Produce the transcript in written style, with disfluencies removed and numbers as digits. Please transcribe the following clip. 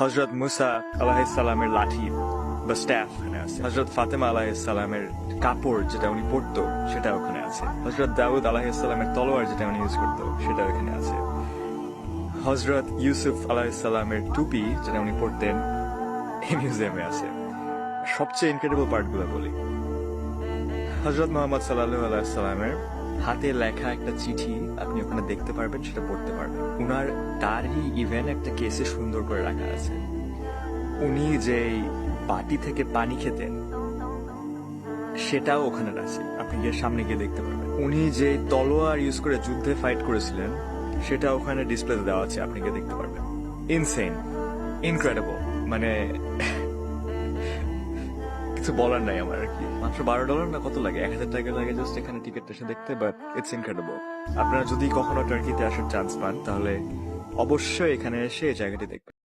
হযরত মুসা আলাইহিস সালামের লাঠি বা স্টাফ এখানে আছে। হযরত ফাতেমা আলাইহিস সালামের কাপড় যেটা উনি পরতো সেটা ওখানে আছে। হযরত দাউদ আলাইহিস সালামের তলোয়ার যেটা উনি ইউজ করতো সেটা ওখানে আছে। হযরত ইউসুফ আলাইহিস সালামের টুপি যেটা উনি পরতেন এই মিউজিয়ামে আছে। সবচেয়ে ইনক্রেডিবল পার্টগুলো বলি, হযরত মুহাম্মদ সাল্লাল্লাহু আলাইহি সাল্লামের হাতে লেখা একটা চিঠি আপনি ওখানে দেখতে পারবেন, সেটা পড়তে পারবেন। উনার ডায়েরি ইভেন একটা কেসে সুন্দর করে রাখা আছে। উনি যে বাটি থেকে পানি খেতেন সেটাও ওখানে আছে, আপনি গিয়ে সামনে গিয়ে দেখতে পারবেন। উনি যে তলোয়ার ইউজ করে যুদ্ধে ফাইট করেছিলেন সেটা ওখানে ডিসপ্লেতে দেওয়া আছে, আপনি গিয়ে দেখতে পারবেন। ইনসেন, ইনক্রেডিবল, মানে কিছু বলার নাই আমার আর কি। মাত্র $12 না কত লাগে, $1000 লাগে জাস্ট এখানে টিকিটটা এসে দেখতে, বাট ইটস ইনক্রেডিবল। আপনারা যদি কখনো টার্কিতে আসার চান্স পান তাহলে অবশ্যই এখানে এসে এই জায়গাটি দেখবেন।